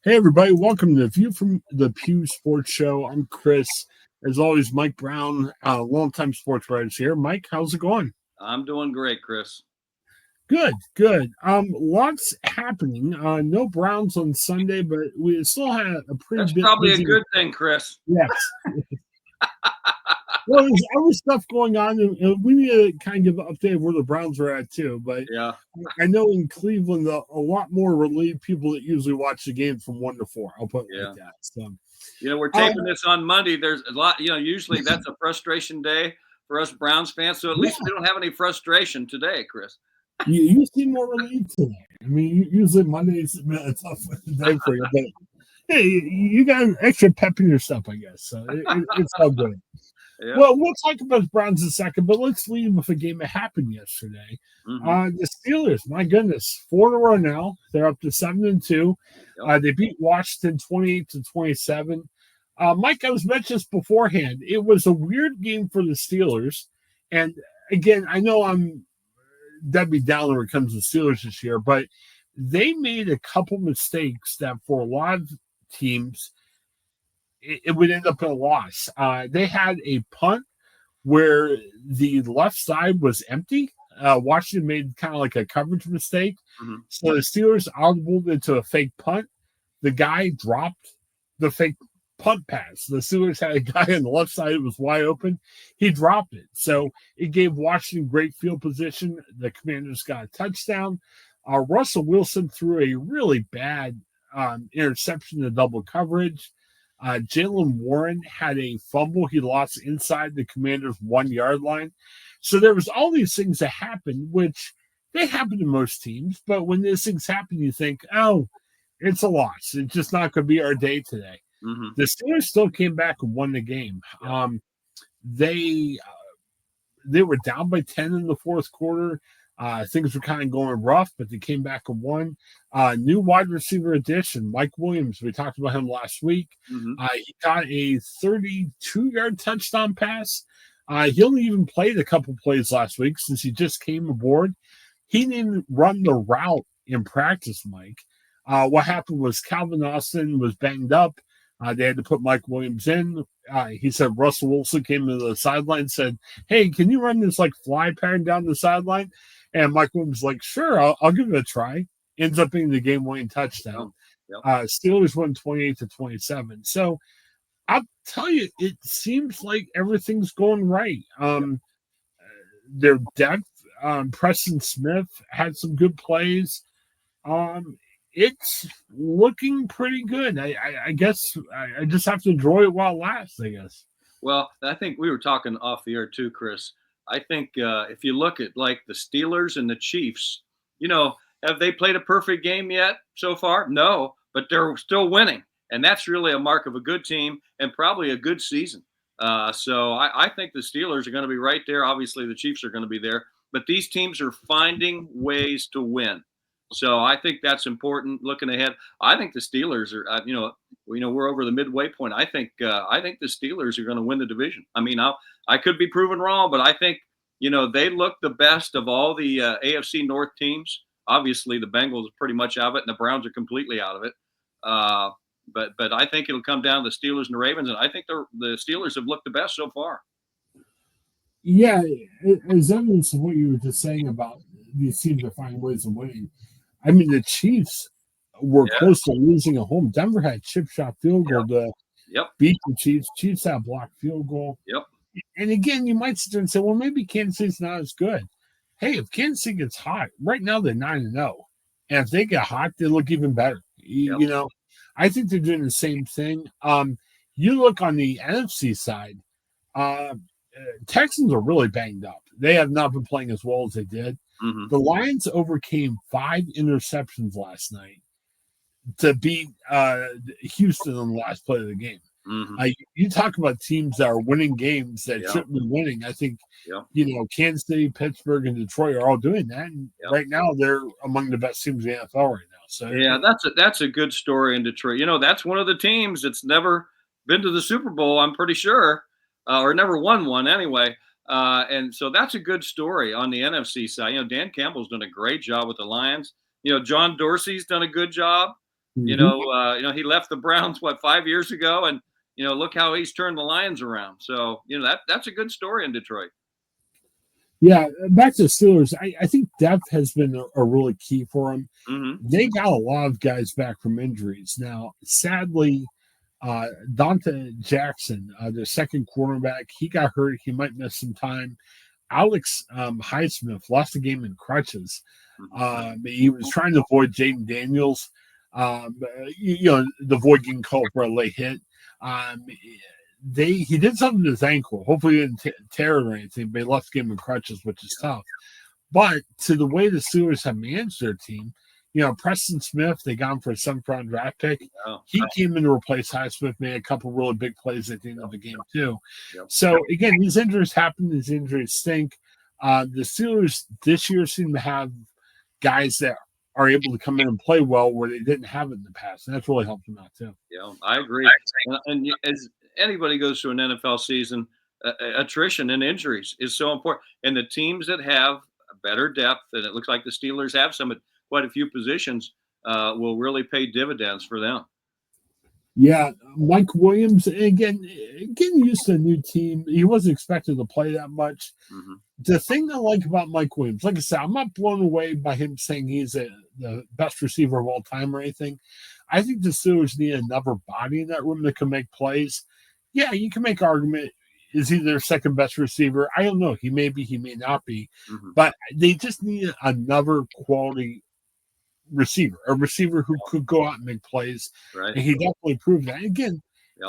Hey, everybody. Welcome to the View from the Pew Sports Show. I'm Chris. As always, Mike Brown, longtime sports writer here. Mike, how's it going? I'm doing great, Chris. Good, good. Lots happening. No Browns on Sunday, but we still had a pretty That's bit probably busy. a good thing, Chris. Yes. Well, there's other stuff going on, and we need to kind of give an update of where the Browns are at, too. But Yeah. I know in Cleveland, a lot more relieved people that usually watch the game from 1 to 4. I'll put it like that. So, we're taping this on Monday. There's a lot, usually that's a frustration day for us Browns fans. So at least we don't have any frustration today, Chris. You seem more relieved today. I mean, usually Monday's a tough day for you, but hey, you got an extra pep in your step, I guess. So it's all good. Yeah. Well, we'll talk about the Browns in a second, but let's lead with a game that happened yesterday. The Steelers, my goodness, 4-0 now. They're up to 7-2. They beat Washington 28-27. Mike, I was mentioning this beforehand. It was a weird game for the Steelers, and again, I know I'm Debbie Downer when it comes to the Steelers this year, but they made a couple mistakes that for a lot of teams it would end up in a loss. They had a punt where the left side was empty. Washington made kind of like a coverage mistake. So the Steelers audibled into a fake punt. The guy dropped the fake punt pass. The Steelers had a guy on the left side that was wide open. He dropped it. So it gave Washington great field position. The Commanders got a touchdown. Russell Wilson threw a really bad interception to double coverage. Jalen Warren had a fumble. He lost inside the Commanders' 1 yard line. So there was all these things that happened, which they happen to most teams. But when these things happen, you think, oh, it's a loss. It's just not going to be our day today. The Steelers still came back and won the game. They were down by 10 in the fourth quarter. Things were kind of going rough, but they came back and won. New wide receiver addition, Mike Williams. We talked about him last week. He got a 32-yard touchdown pass. He only even played a couple plays last week since he just came aboard. He didn't run the route in practice, Mike. What happened was Calvin Austin was banged up. They had to put Mike Williams in. He said Russell Wilson came to the sideline and said, hey, can you run this like fly pattern down the sideline? And Mike Williams was like, sure, I'll give it a try. Ends up being the game-winning touchdown. Steelers won 28-27. So I'll tell you, it seems like everything's going right. Their depth, Preston Smith had some good plays. It's looking pretty good. I guess I just have to enjoy it while it lasts, I guess. Well, I think we were talking off the air too, Chris. I think if you look at like the Steelers and the Chiefs, have they played a perfect game yet so far? No, but they're still winning. And that's really a mark of a good team and probably a good season. So I think the Steelers are going to be right there. Obviously, the Chiefs are going to be there. But these teams are finding ways to win. So I think that's important. Looking ahead, I think the Steelers are, we're over the midway point. I think the Steelers are going to win the division. I mean, I could be proven wrong, but I think they look the best of all the AFC North teams. Obviously, the Bengals are pretty much out of it, and the Browns are completely out of it. But I think it'll come down to the Steelers and the Ravens, and I think the Steelers have looked the best so far. Yeah, as evidence of what you were just saying about these teams are finding ways of winning. I mean, the Chiefs were close to losing at home. Denver had chip shot field goal to beat the Chiefs. Chiefs had blocked field goal. And again, you might sit there and say, well, maybe Kansas City's not as good. Hey, if Kansas City gets hot, right now they're 9-0. And if they get hot, they look even better. I think they're doing the same thing. You look on the NFC side, Texans are really banged up. They have not been playing as well as they did. The Lions overcame 5 interceptions last night to beat Houston on the last play of the game. You talk about teams that are winning games that shouldn't be winning. I think, Kansas City, Pittsburgh, and Detroit are all doing that. And right now, they're among the best teams in the NFL right now. So that's a good story in Detroit. That's one of the teams that's never been to the Super Bowl, I'm pretty sure, or never won one anyway. And so that's a good story on the NFC side. Dan Campbell's done a great job with the Lions. John Dorsey's done a good job He left the Browns 5 years ago, and look how he's turned the Lions around. So that's a good story in Detroit. Yeah, back to the Steelers. I think depth has been a really key for them. Mm-hmm. They got a lot of guys back from injuries. Now, sadly, Dante Jackson, their second quarterback, he got hurt. He might miss some time. Alex Highsmith lost the game in crutches. He was trying to avoid Jaden Daniels. The avoid getting called for a late hit. He did something to his ankle. Hopefully he didn't tear it or anything, but he left the game in crutches, which is tough. But to the way the Steelers have managed their team, Preston Smith, they got him for a 7th-round draft pick. He came in to replace Highsmith, made a couple really big plays at the end of the game, too. So, again, these injuries happen. These injuries stink. The Steelers this year seem to have guys that are able to come in and play well where they didn't have it in the past, and that's really helped them out, too. Yeah, I agree. And as anybody goes through an NFL season, attrition and injuries is so important. And the teams that have better depth, and it looks like the Steelers have some at quite a few positions, will really pay dividends for them. Yeah, Mike Williams, again, getting used to a new team. He wasn't expected to play that much. Mm-hmm. The thing I like about Mike Williams, like I said, I'm not blown away by him saying he's the best receiver of all time or anything. I think the Steelers need another body in that room that can make plays. Yeah, you can make argument. Is he their second best receiver? I don't know. He may be, he may not be. Mm-hmm. But they just need another quality receiver, a receiver who could go out and make plays. Right. And he definitely proved that. Again,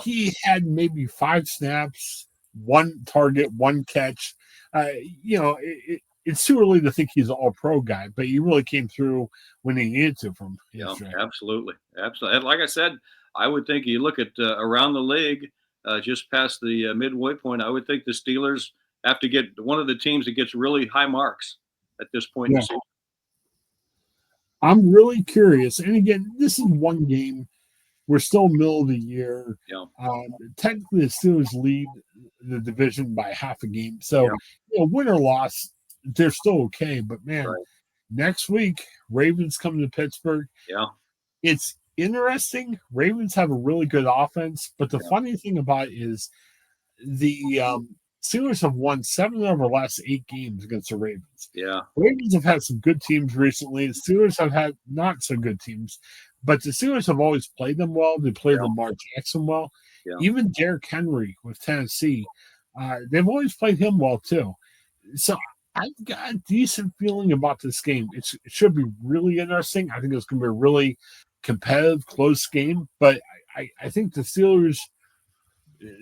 he had maybe 5 snaps, 1 target, 1 catch. It's too early to think he's an all-pro guy, but he really came through when he needed to from yesterday. Absolutely. And like I said, I would think you look at around the league, just past the midway point, I would think the Steelers have to get one of the teams that gets really high marks at this point in the season. I'm really curious. And again, this is one game. We're still middle of the year. Yeah. Technically, the Steelers lead the division by half a game. So, win or loss, they're still okay. But, man, next week, Ravens come to Pittsburgh. Yeah. It's interesting. Ravens have a really good offense. But the funny thing about it is the Steelers have won 7 of their last 8 games against the Ravens. Yeah. Ravens have had some good teams recently. The Steelers have had not so good teams. But the Steelers have always played them well. They played Lamar Jackson well. Yeah. Even Derrick Henry with Tennessee, they've always played him well too. So I've got a decent feeling about this game. It should be really interesting. I think it's going to be a really competitive, close game. But I think the Steelers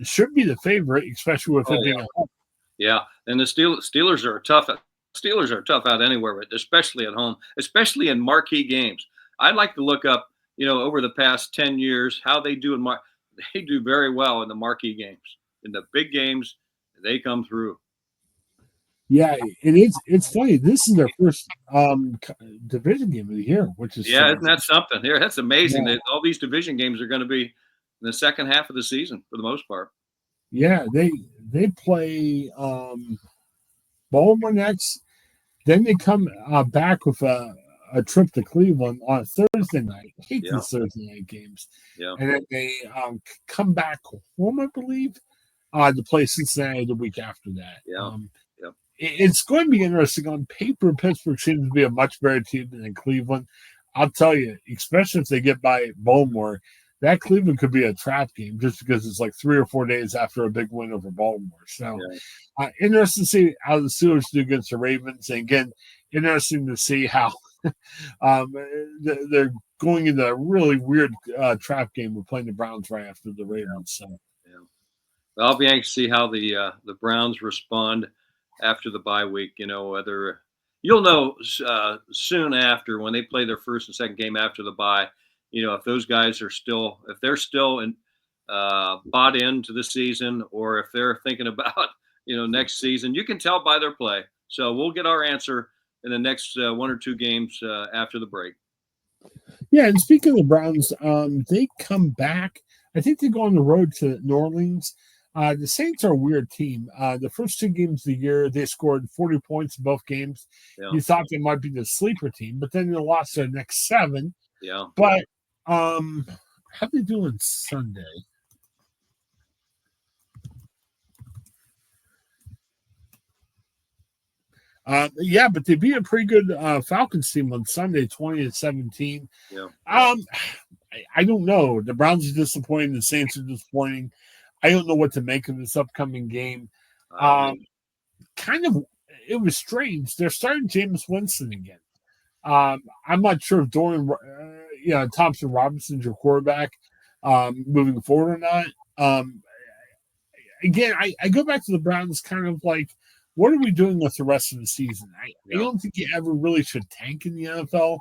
should be the favorite, especially with it being at home. Yeah, and the Steelers are tough. Steelers are tough out anywhere, but especially at home, especially in marquee games. I'd like to look up, over the past 10 years, how they do they do very well in the marquee games. In the big games, they come through. Yeah, it's funny. This is their first division game of the year, which is isn't that something? Here, that's amazing that all these division games are going to be in the second half of the season for the most part. Yeah, they play Baltimore next, then they come back with a trip to Cleveland on a Thursday night. I hate these Thursday night games. Yeah. And then they come back home, I believe, to play Cincinnati the week after that. Yeah. It's going to be interesting. On paper, Pittsburgh seems to be a much better team than Cleveland. I'll tell you, especially if they get by Baltimore, that Cleveland could be a trap game just because it's like 3 or 4 days after a big win over Baltimore. So interesting to see how the Steelers do against the Ravens. And again, interesting to see how they're going into a really weird trap game. We're playing the Browns right after the Ravens. So. Well, I'll be anxious to see how the Browns respond after the bye week. Whether you'll know soon after when they play their first and second game after the bye. If those guys are still, if they're still bought into the season, or if they're thinking about next season, you can tell by their play. So we'll get our answer in the next 1 or 2 games after the break. Yeah, and speaking of the Browns, they come back. I think they go on the road to New Orleans. The Saints are a weird team. The first 2 games of the year, they scored 40 points in both games. Yeah. You thought they might be the sleeper team, but then they lost their next 7. Yeah. But How they doing Sunday? Yeah, but they beat a pretty good Falcons team on Sunday, 20-17. Yeah. I don't know. The Browns are disappointing. The Saints are disappointing. I don't know what to make of this upcoming game. It was strange. They're starting Jameis Winston again. I'm not sure if Thompson Robinson's your quarterback moving forward or not. Again, I go back to the Browns kind of like, what are we doing with the rest of the season? I don't think you ever really should tank in the NFL,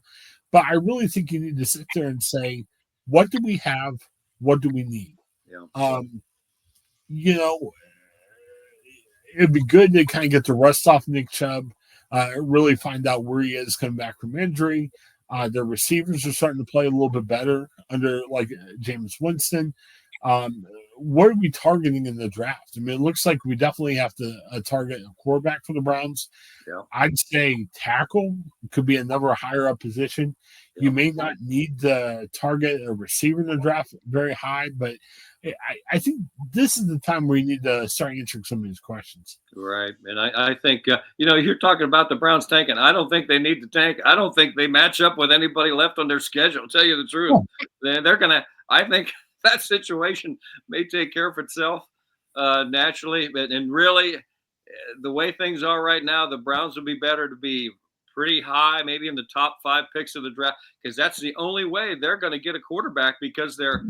but I really think you need to sit there and say, what do we have? What do we need? Yeah. It'd be good to kind of get the rust off Nick Chubb, really find out where he is coming back from injury. Their receivers are starting to play a little bit better under like Jameis Winston. What are we targeting in the draft? I mean, it looks like we definitely have to target a quarterback for the Browns. Yeah. I'd say tackle could be another higher up position. Yeah. You may not need to target a receiver in the draft very high, but I think this is the time where you need to start answering some of these questions. Right. And I think, you're talking about the Browns tanking. I don't think they need to tank. I don't think they match up with anybody left on their schedule. I'll tell you the truth. Oh. They're going to, I think that situation may take care of itself naturally. And really, the way things are right now, the Browns would be better to be pretty high, maybe in the top 5 picks of the draft, because that's the only way they're going to get a quarterback, because they're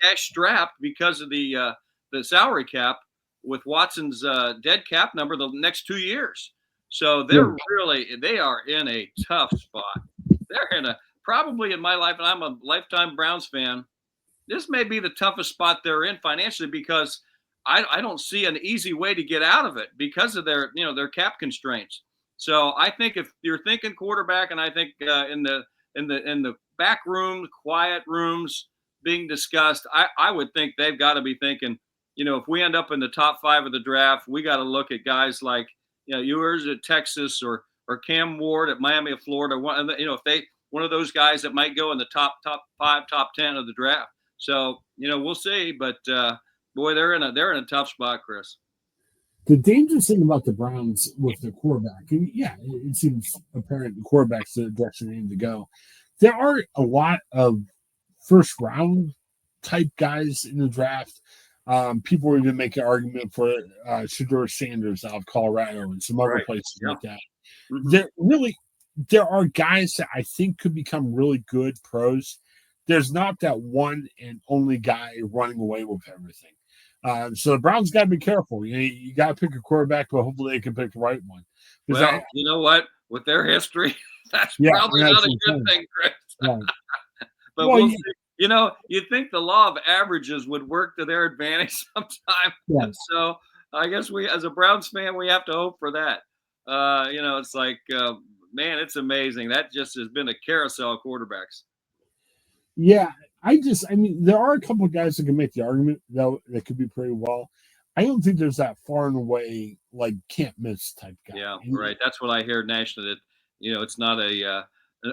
cash strapped because of the salary cap with Watson's dead cap number the next 2 years. So they are in a tough spot. They're in probably in my life, and I'm a lifetime Browns fan, this may be the toughest spot they're in financially, because I don't see an easy way to get out of it because of their cap constraints. So I think if you're thinking quarterback, and I think in the back room, quiet rooms being discussed, I would think they've got to be thinking, if we end up in the top 5 of the draft, we got to look at guys like Ewers at Texas or Cam Ward at Miami of Florida. If they one of those guys that might go in the top 5, top 10 of the draft. So we'll see, but boy, they're in a tough spot, Chris. The dangerous thing about the Browns with the quarterback, and it seems apparent the quarterback's the direction they need to go. There are a lot of first round type guys in the draft. People were even making an argument for Shedeur Sanders out of Colorado and some other places like that. Mm-hmm. There are guys that I think could become really good pros. There's not that one and only guy running away with everything. So the Browns got to be careful. You got to pick a quarterback, but hopefully they can pick the right one. Well, you know what? With their history, that's probably not a good thing, Chris. Yeah. But we'll see. You'd think the law of averages would work to their advantage sometime. Yeah. So I guess we, as a Browns fan, we have to hope for that. It's like, man, it's amazing. That just has been a carousel of quarterbacks. Yeah, there are a couple of guys that can make the argument that could be pretty well. I don't think there's that far and away, like, can't miss type guy. Yeah, right. That's what I hear nationally, that, it's not an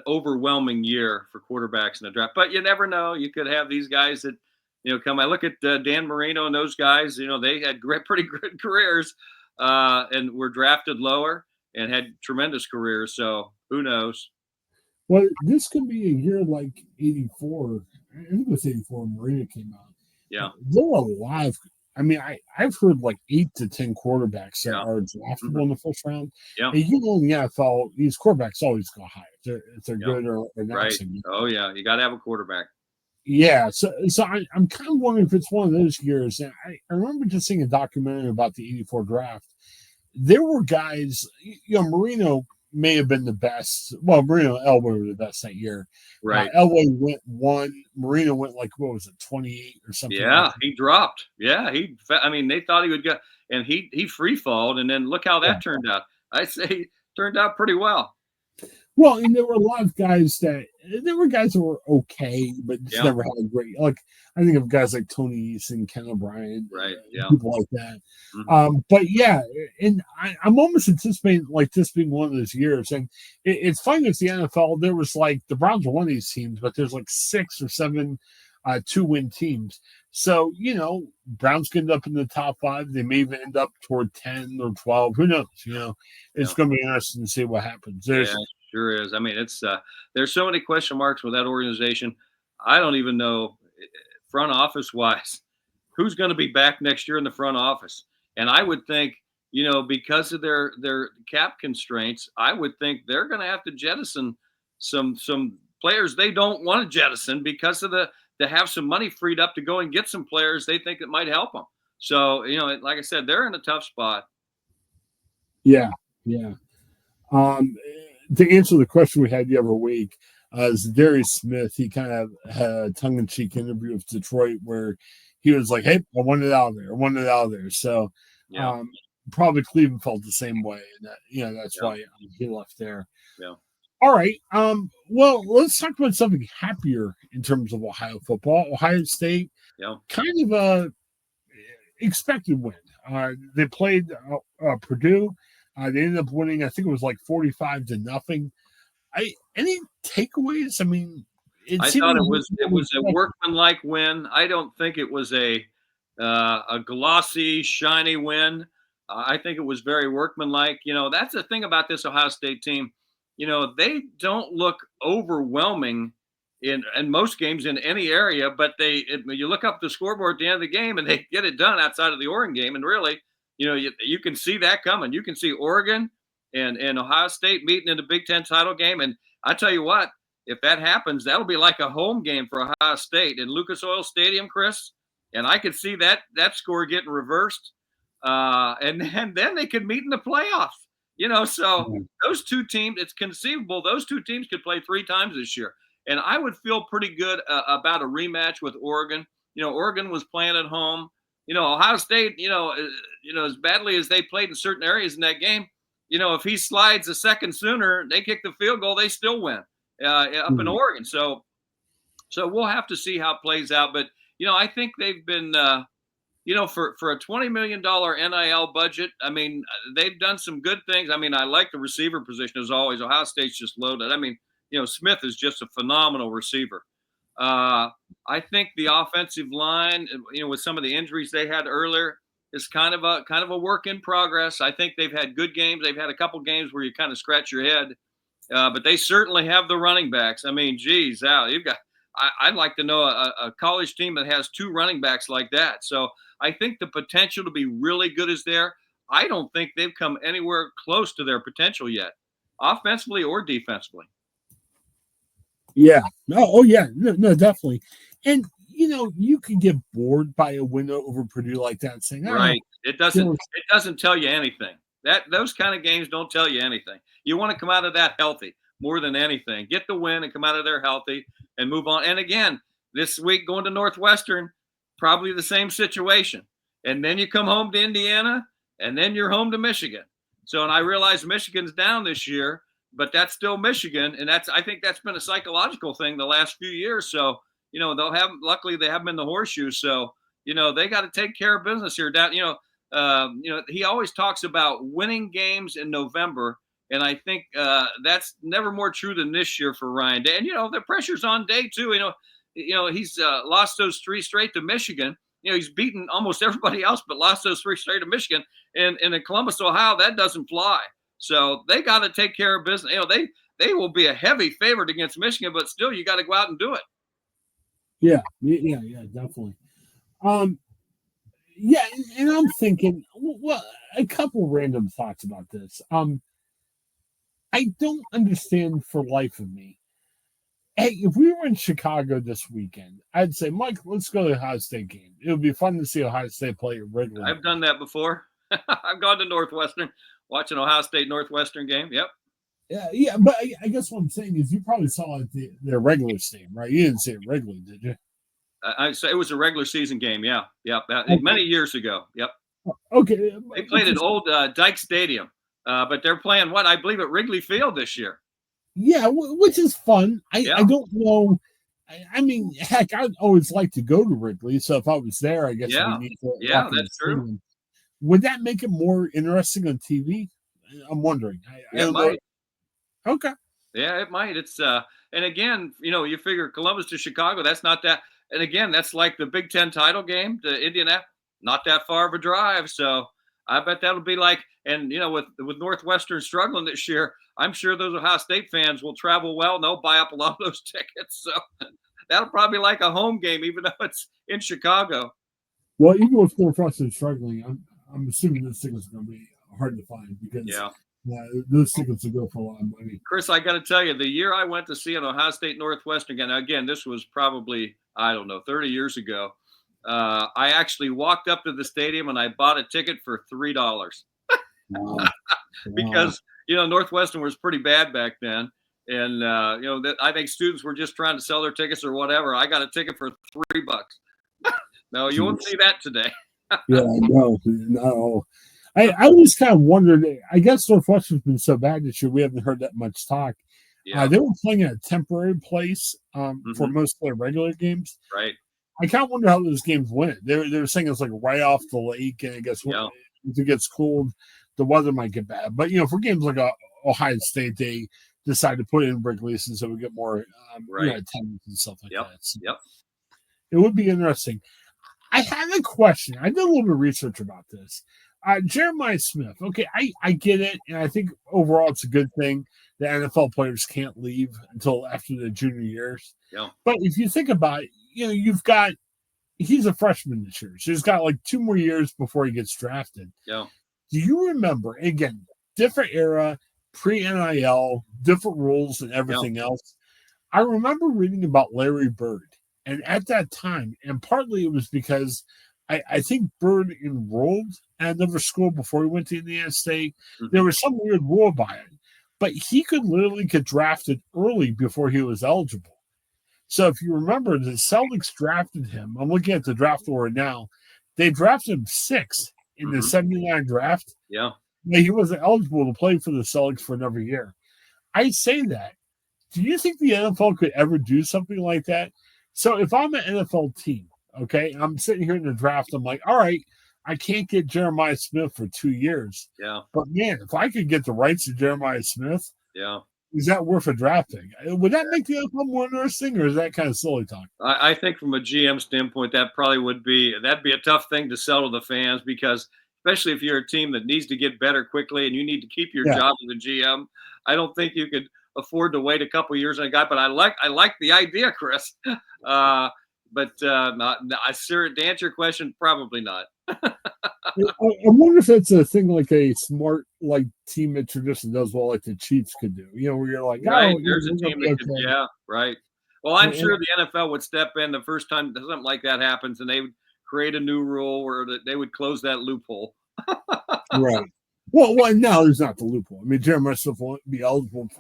overwhelming year for quarterbacks in the draft. But you never know. You could have these guys that, come. I look at Dan Marino and those guys, they had pretty good careers and were drafted lower and had tremendous careers. So who knows? Well, this could be a year like 84. I think it was 84 when Marino came out. Yeah. There were a lot of, I've heard like 8 to 10 quarterbacks that are draftable in the first round. Yeah. And in the NFL, these quarterbacks always go high if they're good or not. Right. Oh, yeah. You got to have a quarterback. Yeah. So I'm kind of wondering if it's one of those years. And I remember just seeing a documentary about the 84 draft. There were guys, Marino may have been the best. Well, Marino and Elway were the best that year. Right. Elway went 1. Marino went 28 or something. Yeah, like he dropped. Yeah, they thought he would go, and he free falled, and then look how that turned out. I say turned out pretty well. Well, and there were a lot of guys that were okay, but just Yeah. never had a great. Like I think of guys like Tony Eason, Ken O'Brien, Right. Yeah. people like that. Mm-hmm. But yeah, and I'm almost anticipating like this being one of those years. And it's funny with the NFL. There was like the Browns were one of these teams, but there's like 6 or 7 2-win teams. So Browns could end up in the top 5. They may even end up toward 10 or 12. Who knows? It's going to be interesting to see what happens. Sure is. I mean, it's there's so many question marks with that organization. I don't even know front office wise who's going to be back next year in the front office. And I would think, because of their cap constraints, I would think they're going to have to jettison some players they don't want to jettison because of to have some money freed up to go and get some players they think that might help them. So, like I said, they're in a tough spot. Yeah. To answer the question we had the other week, Darius Smith, he kind of had a tongue-in-cheek interview with Detroit where he was like, "Hey, I want it out of there." So, probably Cleveland felt the same way, and that's why he left there. Yeah. All right. Well, let's talk about something happier in terms of Ohio football. Ohio State, kind of a expected win. They played Purdue. They ended up winning. I think it was like 45-0. Any takeaways? I mean, I thought it was a workmanlike win. I don't think it was a glossy, shiny win. I think it was very workmanlike. That's the thing about this Ohio State team. They don't look overwhelming in most games in any area, but you look up the scoreboard at the end of the game and they get it done outside of the Oregon game, and really. You can see that coming. You can see Oregon and Ohio State meeting in the Big Ten title game. And I tell you what, if that happens, that'll be like a home game for Ohio State in Lucas Oil Stadium, Chris. And I could see that score getting reversed. And then they could meet in the playoffs. So those two teams, it's conceivable those two teams could play 3 times this year. And I would feel pretty good about a rematch with Oregon. Oregon was playing at home. Ohio State, as badly as they played in certain areas in that game, if he slides a second sooner, they kick the field goal, they still win up in Oregon. So we'll have to see how it plays out. But, I think they've been, for a $20 million NIL budget, I mean, they've done some good things. I mean, I like the receiver position as always. Ohio State's just loaded. I mean, Smith is just a phenomenal receiver. I think the offensive line, with some of the injuries they had earlier, is kind of a work in progress. I think they've had good games. They've had a couple games where you kind of scratch your head, but they certainly have the running backs. I mean, geez, Al, I'd like to know a college team that has 2 running backs like that. So I think the potential to be really good is there. I don't think they've come anywhere close to their potential yet, offensively or defensively. Yeah. Oh yeah. No, definitely. And you can get bored by a win over Purdue like that, saying, right. It doesn't tell you anything. Those kind of games don't tell you anything. You want to come out of that healthy more than anything. Get the win and come out of there healthy and move on. And again, this week going to Northwestern, probably the same situation. And then you come home to Indiana, and then you're home to Michigan. So, and I realize Michigan's down this year, but that's still Michigan, and I think that's been a psychological thing the last few years. So, luckily they have them in the horseshoe. So, they got to take care of business here. Down, he always talks about winning games in November, and I think that's never more true than this year for Ryan Day. And the pressure's on Day too. He's lost those 3 straight to Michigan. He's beaten almost everybody else, but lost those 3 straight to Michigan. And in Columbus, Ohio, that doesn't fly. So they got to take care of business. They will be a heavy favorite against Michigan, but still, you got to go out and do it. Yeah, definitely. Yeah, and I'm thinking, well, a couple random thoughts about this. I don't understand for life of me. Hey, if we were in Chicago this weekend, I'd say, Mike, let's go to the Ohio State game. It would be fun to see Ohio State play at Wrigley. I've done that before. I've gone to Northwestern. Watch an Ohio State Northwestern game. Yep. Yeah, but I guess what I'm saying is you probably saw it at their regular stadium, right? You didn't see it regularly, did you? It was a regular season game. Yeah. Many years ago. Yep. Okay. They played at old Dyke Stadium, but they're playing I believe at Wrigley Field this year. Yeah, which is fun. I don't know. I mean, heck, I'd always like to go to Wrigley. So if I was there, I guess we need to walk in the that's true. stadium. Would that make it more interesting on TV? I'm wondering. I It don't know. might. Okay. Yeah, it might. It's and again, you figure Columbus to Chicago, that's not that. And again, that's like the Big Ten title game to Indianapolis, not that far of a drive. So I bet that'll be like, and with Northwestern struggling this year, I'm sure those Ohio State fans will travel well and they'll buy up a lot of those tickets. So that'll probably be like a home game, even though it's in Chicago. Well, even with Northwestern struggling, I'm assuming this ticket's going to be hard to find because those tickets will go for a lot of money. Chris, I got to tell you, the year I went to see an Ohio State Northwestern game, again, this was probably, I don't know, 30 years ago. I actually walked up to the stadium and I bought a ticket for $3. Wow. Because, Northwestern was pretty bad back then. And, I think students were just trying to sell their tickets or whatever. I got a ticket for $3. No, you won't see that today. Yeah, no. I always kind of wondered. I guess Northwestern's been so bad this year, we haven't heard that much talk. Yeah. They were playing at a temporary place for most of their regular games. Right. I kind of wonder how those games went. They were saying it's like right off the lake, and I guess if it gets cold, the weather might get bad. But for games like Ohio State, they decide to put it in Wrigley so we get more attendance and stuff like that. So it would be interesting. I had a question. I did a little bit of research about this. Jeremiah Smith. Okay, I get it, and I think overall it's a good thing that NFL players can't leave until after their junior years. Yeah. But if you think about it, he's a freshman this year, so he's got like 2 more years before he gets drafted. Yeah. Do you remember, again, different era, pre-NIL, different rules and everything else? I remember reading about Larry Bird. And at that time, and partly it was because I think Bird enrolled at another school before he went to Indiana State. Mm-hmm. There was some weird rule about it. But he could literally get drafted early before he was eligible. So if you remember, the Celtics drafted him. I'm looking at the draft order now. They drafted him 6th in the 79 draft. Yeah. He wasn't eligible to play for the Celtics for another year. I say that. Do you think the NFL could ever do something like that? So if I'm an NFL team, okay, I'm sitting here in the draft, I'm like, all right, I can't get Jeremiah Smith for 2 years. Yeah. But man, if I could get the rights to Jeremiah Smith, is that worth a draft pick? Would that make the NFL more interesting, or is that kind of silly talk? I think from a GM standpoint, that'd be a tough thing to sell to the fans, because especially if you're a team that needs to get better quickly and you need to keep your job as a GM, I don't think you could afford to wait a couple years on a guy. But I like the idea, Chris. To answer your question, probably not. I wonder if it's a thing like a smart team that traditionally does well, like the Chiefs could do. Where you're like, right, there's a team that could, right. Well, I'm sure the NFL would step in the first time something like that happens, and they would create a new rule where they would close that loophole. Right. Well, now there's not the loophole. I mean, Jeremiah Smith won't be eligible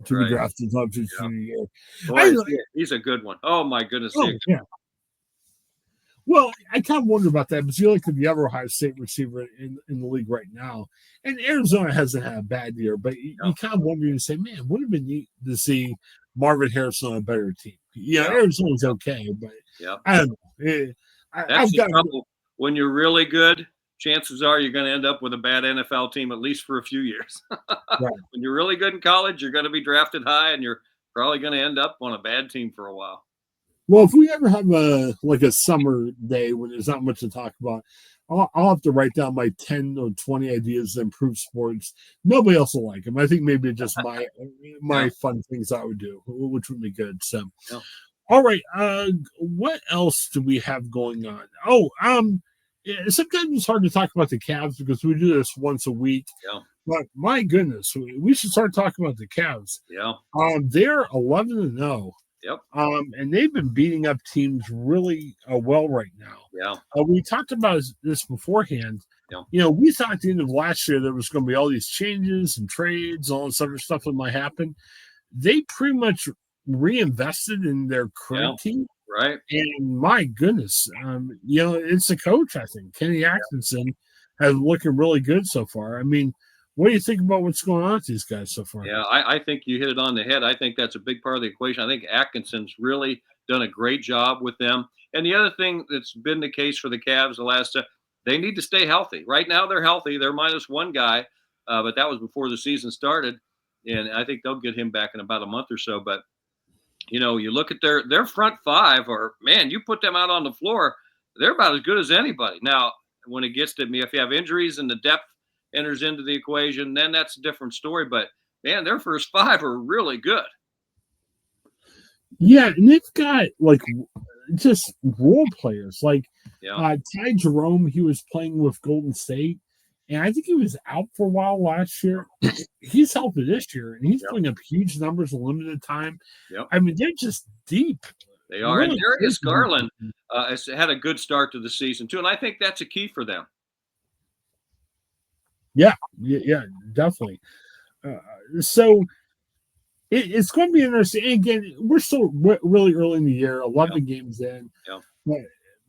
to be drafted until his junior year. Boy, he's a good one. Oh my goodness. Yeah. Well, I kind of wonder about that, because you look at the other Ohio State receiver in the league right now, and Arizona hasn't had a bad year, but you kind of wonder and say, man, would have been neat to see Marvin Harrison on a better team. Arizona's okay, but I don't know. That's the trouble. When you're really good, chances are you're going to end up with a bad NFL team, at least for a few years. Right. When you're really good in college, you're going to be drafted high, and you're probably going to end up on a bad team for a while. Well, if we ever have a summer day when there's not much to talk about, I'll have to write down my 10 or 20 ideas to improve sports. Nobody else will like them. I think maybe just my fun things I would do, which would be good. So, all right. What else do we have going on? Sometimes it's hard to talk about the Cavs because we do this once a week. Yeah. But my goodness, we should start talking about the Cavs. Yeah. They're 11-0. Yep. And they've been beating up teams really well right now. Yeah. We talked about this beforehand. Yeah. We thought at the end of last year there was going to be all these changes and trades, all this other stuff that might happen. They pretty much reinvested in their current team. Right. And my goodness, it's the coach, I think. Kenny Atkinson has looking really good so far. I mean, What do you think about what's going on with these guys so far? Yeah, I think you hit it on the head. I think that's a big part of the equation. I think Atkinson's really done a great job with them. And the other thing that's been the case for the Cavs the last they need to stay healthy. Right now they're healthy. They're minus one guy, but that was before the season started. And I think they'll get him back in about a month or so. But, you look at their front five, or, man, you put them out on the floor, they're about as good as anybody. Now, when it gets to me, if you have injuries and the depth enters into the equation, then that's a different story. But, man, their first five are really good. Yeah, and they've got, just role players. Ty Jerome, he was playing with Golden State, and I think he was out for a while last year. He's healthy this year, and he's putting up huge numbers in limited time. Yep. I mean, they're just deep. They are. Really, and Darius Garland has had a good start to the season, too, and I think that's a key for them. Yeah, definitely. So it's going to be interesting. And again, we're still really early in the year, 11 games in. Yeah. But,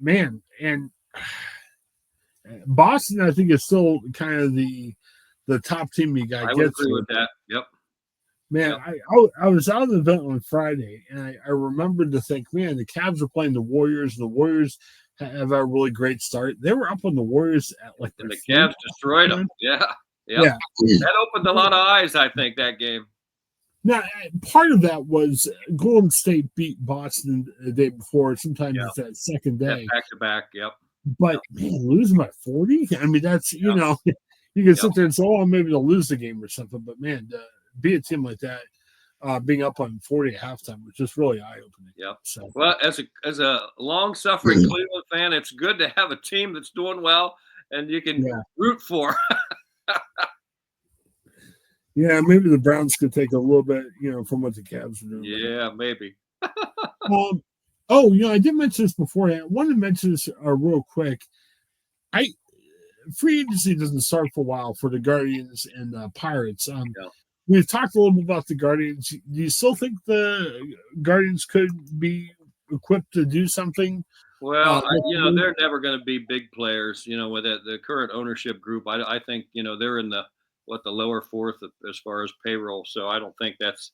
man, and Boston, I think, is still kind of the top team you got to get to. I would agree with that. Yep. Man, yep. I was out of the event on Friday, and I remembered to think, man, the Cavs are playing the Warriors, and the Warriors have a really great start. They were up on the Warriors at and the Cavs destroyed them. Yeah. That opened a lot of eyes, I think, that game. Now, part of that was Golden State beat Boston the day before. Sometimes it's that second day. Back to back, yep. But, man, losing by 40? I mean, that's, you can sit there and say, oh, maybe they'll lose the game or something. But, man, be a team like that, being up on 40 at halftime was just really eye-opening. Yeah. So. Well, as a long-suffering Cleveland fan, it's good to have a team that's doing well and you can root for. Yeah, maybe the Browns could take a little bit, from what the Cavs are doing. Yeah, maybe. I did mention this before. I wanted to mention this real quick. Free agency doesn't start for a while for the Guardians and Pirates. We've talked a little bit about the Guardians. Do you still think the Guardians could be equipped to do something? Well, they're never going to be big players. With the current ownership group, I think they're in the lower fourth as far as payroll. So I don't think that's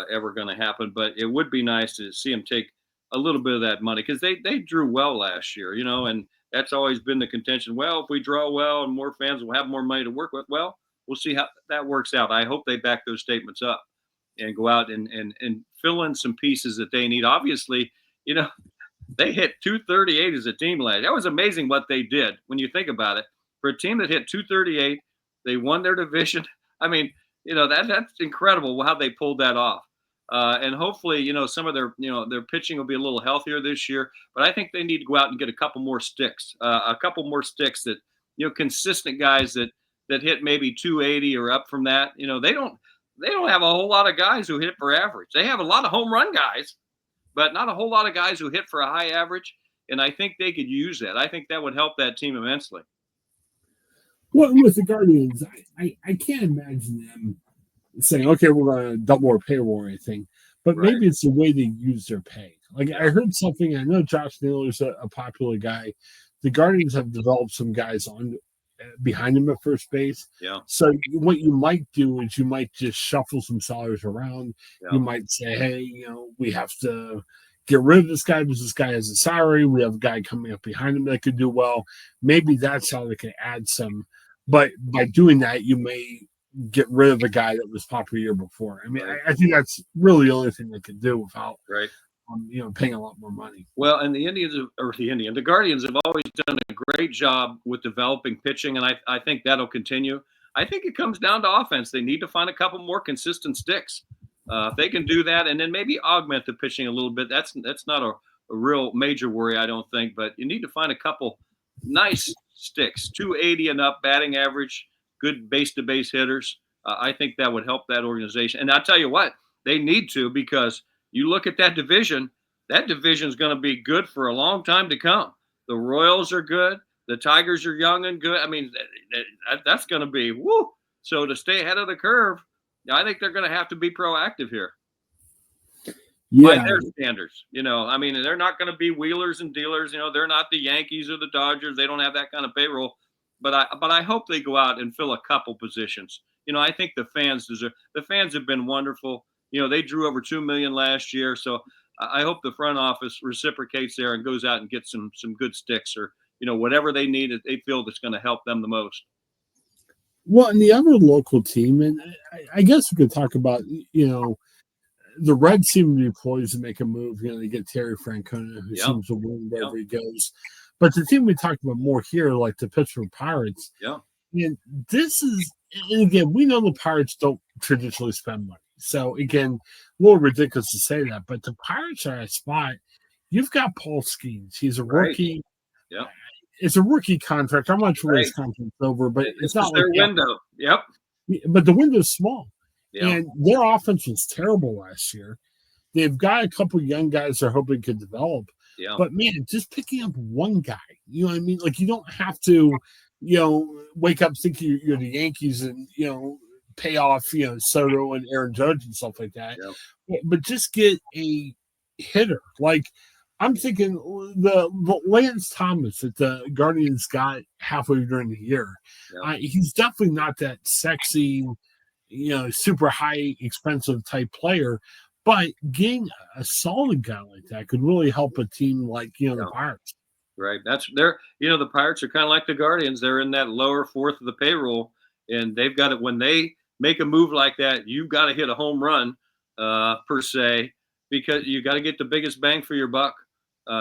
ever going to happen. But it would be nice to see them take a little bit of that money because they drew well last year, and that's always been the contention. Well, if we draw well and more fans will have more money to work with, well, we'll see how that works out. I hope they back those statements up and go out and fill in some pieces that they need. Obviously, they hit 238 as a team last. That was amazing what they did when you think about it. For a team that hit 238, they won their division. I mean, that's incredible how they pulled that off. And hopefully, some of their pitching will be a little healthier this year. But I think they need to go out and get a couple more sticks that, consistent guys that hit maybe 280 or up from that. They don't have a whole lot of guys who hit for average. They have a lot of home run guys, but not a whole lot of guys who hit for a high average. And I think they could use that. I think that would help that team immensely. Well, with the Guardians, I can't imagine them saying, okay, we're going to double our payroll or anything. But maybe it's the way they use their pay. I heard something. I know Josh Naylor's a popular guy. The Guardians have developed some guys on behind him at first base. Yeah. So what you might do is you might just shuffle some salaries around. Yeah. You might say, hey, we have to get rid of this guy because this guy has a salary. We have a guy coming up behind him that could do well. Maybe that's how they can add some. But by doing that, you may get rid of a guy that was popular year before. I mean, I think that's really the only thing they could do without paying a lot more money. Well, and the Guardians have always done a great job with developing pitching, and I think that'll continue. I think it comes down to offense. They need to find a couple more consistent sticks. If they can do that, and then maybe augment the pitching a little bit, that's not a real major worry, I don't think. But you need to find a couple nice sticks, 280 and up batting average, good base-to-base hitters. I think that would help that organization. And I'll tell you what, they need to, because you look at that division is going to be good for a long time to come. The Royals are good. The Tigers are young and good. I mean, that's going to be woo. So to stay ahead of the curve, I think they're going to have to be proactive here. By their standards, I mean, they're not going to be wheelers and dealers. They're not the Yankees or the Dodgers. They don't have that kind of payroll. but I hope they go out and fill a couple positions. I think the fans deserve. The fans have been wonderful. They drew over 2 million last year, so I hope the front office reciprocates there and goes out and gets some good sticks or whatever they need that they feel that's going to help them the most. Well, and the other local team, and I guess we could talk about, the Reds seem to be poised to make a move. They get Terry Francona, who seems to win wherever he goes. But the team we talked about more here, like the Pittsburgh Pirates, and this is, and again, we know the Pirates don't traditionally spend money. So, again, a little ridiculous to say that, but the Pirates are at a spot. You've got Paul Skeens. He's a rookie. Yeah. It's a rookie contract. I'm not sure his contract's over, but it's not their window. Yep. But the window's small. Yep. And their offense was terrible last year. They've got a couple young guys they're hoping could develop. Yeah. But, man, just picking up one guy, you know what I mean? Like, you don't have to, wake up thinking you're the Yankees and, pay off, Soto and Aaron Judge and stuff like that. Yep. But just get a hitter. Like, I'm thinking the Lance Thomas that the Guardians got halfway during the year. Yeah. He's definitely not that sexy, super high expensive type player, but getting a solid guy like that could really help a team like the Pirates. Right. The Pirates are kind of like the Guardians. They're in that lower fourth of the payroll, and they've got it. When they make a move like that, you've got to hit a home run per se, because you got to get the biggest bang for your buck.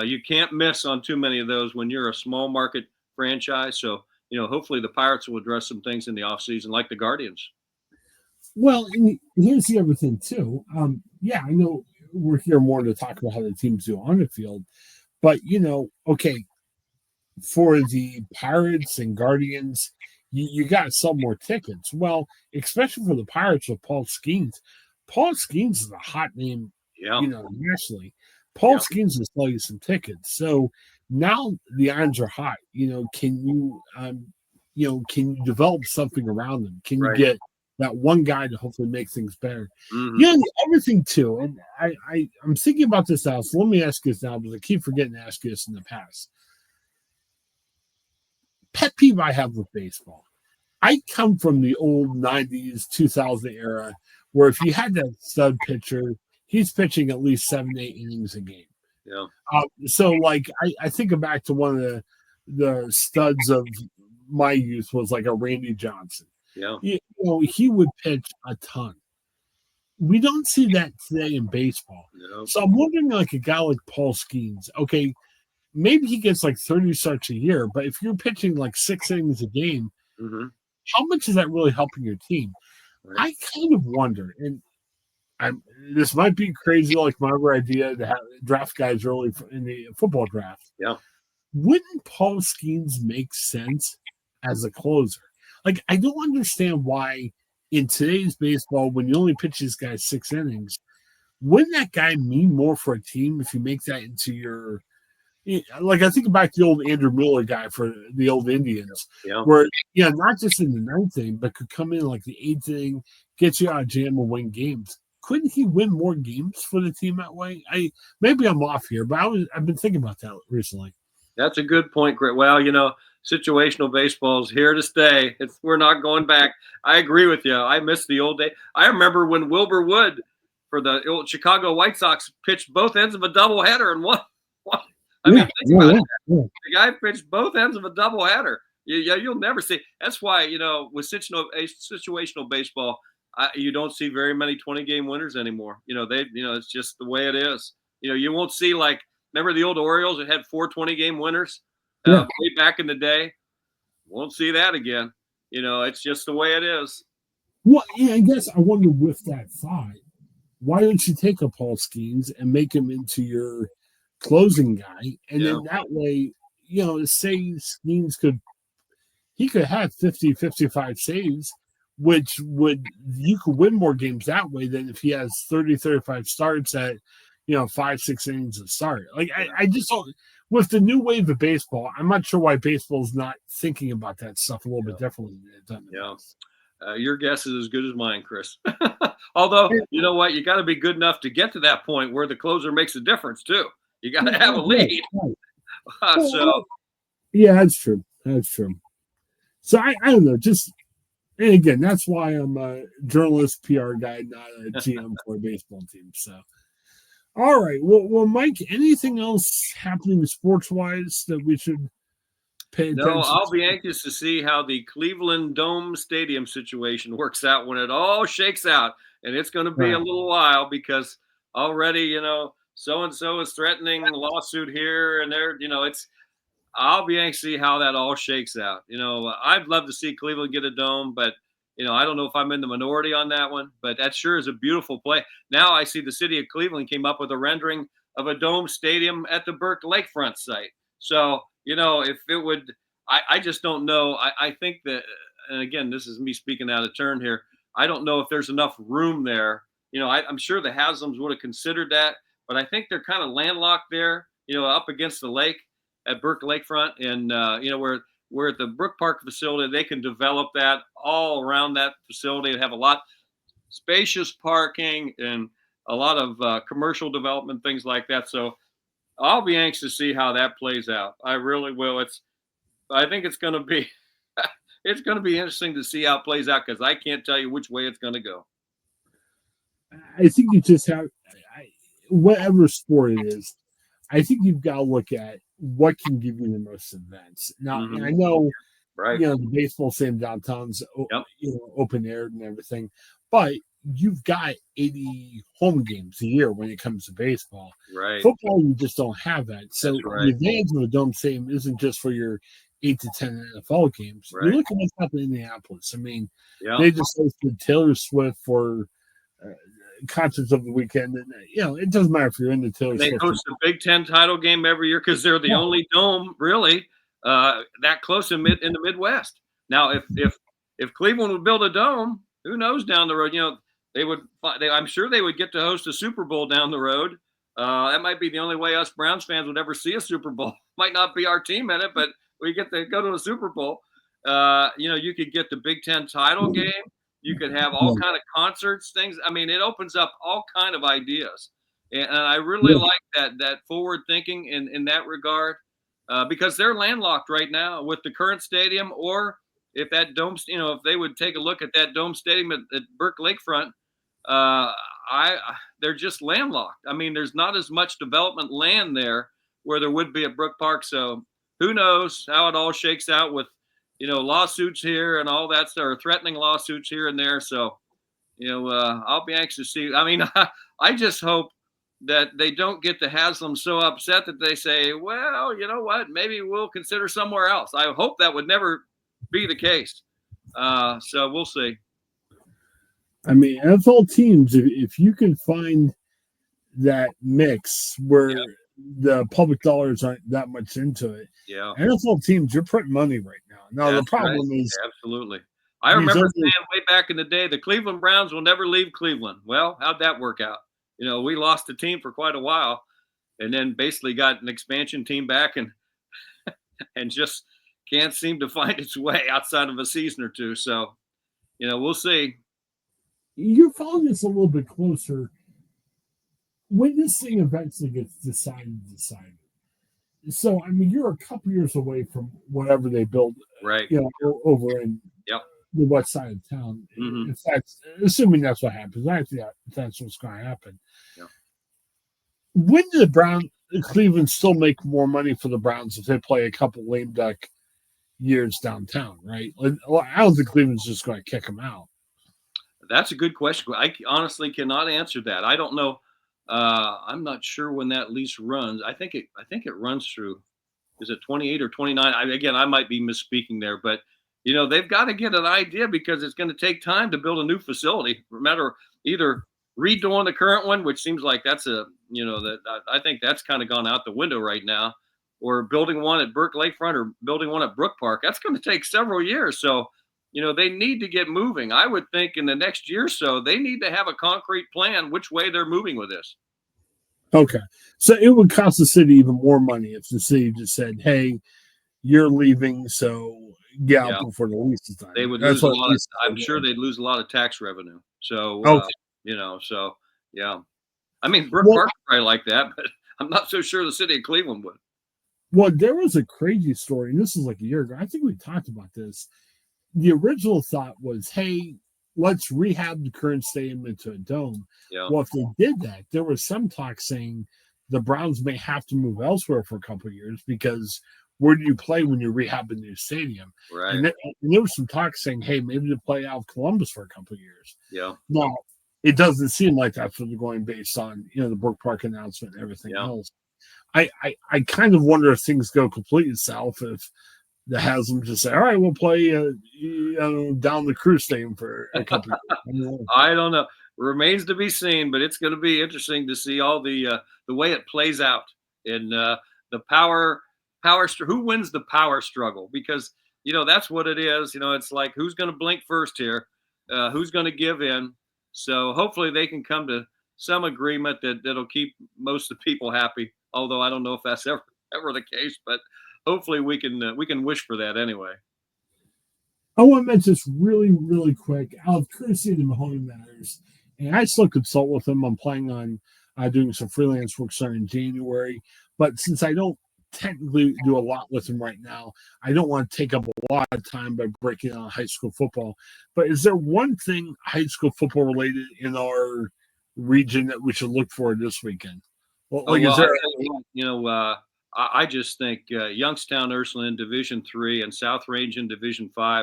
You can't miss on too many of those when you're a small market franchise. So, hopefully the Pirates will address some things in the offseason like the Guardians. Well, and here's the other thing, too. I know we're here more to talk about how the teams do on the field. But, okay, for the Pirates and Guardians, you got to sell more tickets. Well, especially for the Pirates with Paul Skeens. Paul Skeens is a hot name, nationally. Paul Skeens will sell you some tickets. So now the irons are hot. Can you develop something around them? Can you get that one guy to hopefully make things better? Mm-hmm. The other thing too, and I'm thinking about this now, so let me ask you this now, because I keep forgetting to ask you this in the past. Pet peeve I have with baseball. I come from the old 90s, 2000 era, where if you had that stud pitcher, he's pitching at least 7-8 innings a game. Yeah. So, like, I think back to one of the studs of my youth was like a Randy Johnson. Yeah. He would pitch a ton. We don't see that today in baseball. No. So I'm wondering, like a guy like Paul Skeens, okay, maybe he gets like 30 starts a year, but if you're pitching like 6 innings a game, how much is that really helping your team? Right. I kind of wonder, and this might be crazy, like my other idea to have draft guys early in the football draft. Yeah. Wouldn't Paul Skeens make sense as a closer? Like, I don't understand why in today's baseball, when you only pitch this guy 6 innings, wouldn't that guy mean more for a team if you make that into your – like, I think back to the old Andrew Miller guy for the old Indians, where, not just in the 9th inning, but could come in like the 8th inning, get you out of jam and win games. Couldn't he win more games for the team that way? Maybe I'm off here, but I've been thinking about that recently. That's a good point, Greg. Well, situational baseball is here to stay. We're not going back. I agree with you. I miss the old day. I remember when Wilbur Wood for the old Chicago White Sox pitched both ends of a doubleheader and won. Think about it. The guy pitched both ends of a doubleheader. You'll never see. That's why, with situational baseball, you don't see very many 20-game winners anymore. It's just the way it is. You won't see, like, remember the old Orioles that had 4 20-game winners way back in the day? Won't see that again. It's just the way it is. Well, I guess I wonder with that thought, why don't you take a Paul Skeens and make him into your closing guy, and then that way, say Skeens could have 50, 55 saves, which you could win more games that way than if he has 30, 35 starts at 5, 6 innings of start. Like, I just don't, with the new wave of baseball, I'm not sure why baseball's not thinking about that stuff a little bit differently than it's done. Your guess is as good as mine, Chris. Although, you know what, you got to be good enough to get to that point where the closer makes a difference too. You got to have a lead. Yeah, that's true. That's true. So I don't know. And again, that's why I'm a journalist, PR guy, not a GM for a baseball team. So, all right. Well, Mike, anything else happening sports wise that we should pay attention No, I'll to? be anxious to see how the Cleveland Dome Stadium situation works out when it all shakes out. And it's going to be a little while because already, so-and-so is threatening a lawsuit here and there. I'll be anxious to see how that all shakes out. I'd love to see Cleveland get a dome, but, I don't know if I'm in the minority on that one, but that sure is a beautiful play. Now I see the city of Cleveland came up with a rendering of a dome stadium at the Burke Lakefront site. So, if it would, I just don't know. I think that, and again, this is me speaking out of turn here. I don't know if there's enough room there. I'm sure the Haslam's would have considered that, but I think they're kind of landlocked there, up against the lake at Burke Lakefront, and where at the Brook Park facility, they can develop that all around that facility and have a lot spacious parking and a lot of commercial development, things like that. So I'll be anxious to see how that plays out. I really will. I think it's going to be it's going to be interesting to see how it plays out because I can't tell you which way it's going to go. I think you just have whatever sport it is. I think you've got to look at what can give you the most events. Now, I know, the baseball stadium downtown's open air and everything, but you've got 80 home games a year when it comes to baseball. Right. Football, you just don't have that. So the advantage of a dome stadium isn't just for your 8 to 10 NFL games. Right. You look at what's happening in Indianapolis. I mean, they just hosted Taylor Swift for concerts of the weekend, and it doesn't matter if you're in the Taylor Swift. They host a Big Ten title game every year because they're the only dome really that close in the Midwest. Now, if Cleveland would build a dome, who knows down the road? I'm sure they would get to host a Super Bowl down the road. That might be the only way us Browns fans would ever see a Super Bowl. Might not be our team in it, but we get to go to a Super Bowl. You could get the Big Ten title game. You could have all kind of concerts, things. I mean, it opens up all kind of ideas, and I really like that forward thinking in that regard, because they're landlocked right now with the current stadium. Or if that dome, if they would take a look at that dome stadium at Burke Lakefront, they're just landlocked. I mean, there's not as much development land there where there would be at Brook Park. So who knows how it all shakes out with lawsuits here and all that stuff, or threatening lawsuits here and there. So, I'll be anxious to see. I mean, I just hope that they don't get the Haslam so upset that they say, well, you know what, maybe we'll consider somewhere else. I hope that would never be the case. So we'll see. I mean, NFL teams, if you can find that mix where the public dollars aren't that much into it, NFL teams, you're printing money right now. Now, the problem is absolutely. I remember saying way back in the day, the Cleveland Browns will never leave Cleveland. Well, how'd that work out? We lost the team for quite a while, and then basically got an expansion team back, and just can't seem to find its way outside of a season or two. So, we'll see. You're following this a little bit closer. When this thing eventually gets decided. So, I mean, you're a couple years away from whatever they build, right? Over in the west side of town. Mm-hmm. If that's, assuming that's what happens, I think that's what's going to happen. Yeah. When do Cleveland still make more money for the Browns if they play a couple lame duck years downtown, right? I don't think Cleveland's just going to kick them out. That's a good question. I honestly cannot answer that. I don't know. I'm not sure when that lease runs. I think it runs through. Is it 28 or 29? I might be misspeaking there, but they've got to get an idea because it's going to take time to build a new facility. No matter either redoing the current one, which seems like that's I think that's kind of gone out the window right now, or building one at Burke Lakefront or building one at Brook Park. That's going to take several years. So, they need to get moving. I would think in the next year or so, they need to have a concrete plan which way they're moving with this. Okay. So it would cost the city even more money if the city just said, hey, you're leaving, so get out before the lease is done. They would lose I'm sure they'd lose a lot of tax revenue. So, I mean, Brook Park probably like that, but I'm not so sure the city of Cleveland would. Well, there was a crazy story, and this is like a year ago. I think we talked about this. the original thought was, hey, let's rehab the current stadium into a dome. Yeah. Well, if they did that, there was some talk saying the Browns may have to move elsewhere for a couple of years because where do you play when you rehab a new stadium? Right. And there was some talk saying, hey, maybe to play out of Columbus for a couple of years. Yeah. Now, it doesn't seem like that's what they're going based on, the Brook Park announcement and everything else. I kind of wonder if things go completely south, if the Haslam just say, all right, we'll play down the Crew Stadium for a couple of years. I don't know. Remains to be seen, but it's going to be interesting to see all the way it plays out in the power who wins the power struggle, because that's what it is. It's like, who's going to blink first here, who's going to give in. So hopefully they can come to some agreement that'll keep most of the people happy, although I don't know if that's ever the case, but hopefully we can wish for that anyway. I want to mention this really, really quick. Out of courtesy of the Mahoney Matters, and I still consult with them. I'm planning on doing some freelance work starting in January. But since I don't technically do a lot with them right now, I don't want to take up a lot of time by breaking down high school football. But is there one thing high school football related in our region that we should look for this weekend? I just think Youngstown, Ursuline in Division III and South Range in Division V,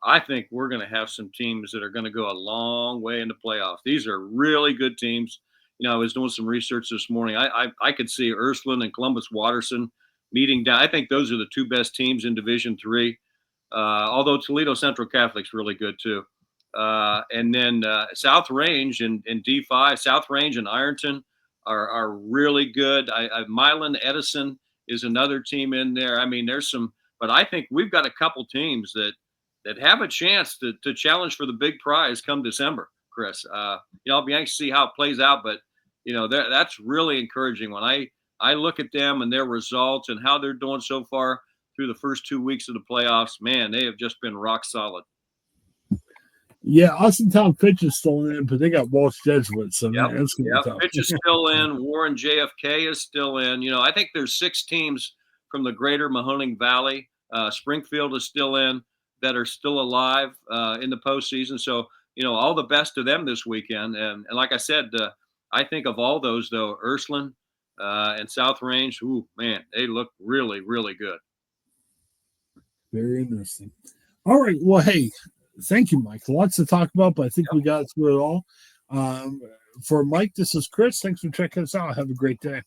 I think we're going to have some teams that are going to go a long way in the playoffs. These are really good teams. I was doing some research this morning. I could see Ursuline and Columbus Watterson meeting down. I think those are the two best teams in Division III, although Toledo Central Catholic's really good too. And then South Range and D5, South Range and Ironton are really good. Milan Edison is another team in there. I mean, there's some, but I think we've got a couple teams that have a chance to challenge for the big prize come December, Chris. I'll be anxious to see how it plays out, but that's really encouraging when I look at them and their results and how they're doing so far through the first 2 weeks of the playoffs. Man, they have just been rock solid. Yeah, Austintown Fitch is still in, but they got Walsh Jesuit, so yep. That's going to be tough. Fitch is still in. Warren JFK is still in. I think there's 6 teams from the greater Mahoning Valley. Springfield is still in that are still alive in the postseason. So, all the best to them this weekend. And like I said, I think of all those, though, Ursuline and South Range, ooh, man, they look really, really good. Very interesting. All right. Well, hey, thank you, Mike. Lots to talk about, but I think we got through it all. For Mike, this is Chris. Thanks for checking us out. Have a great day.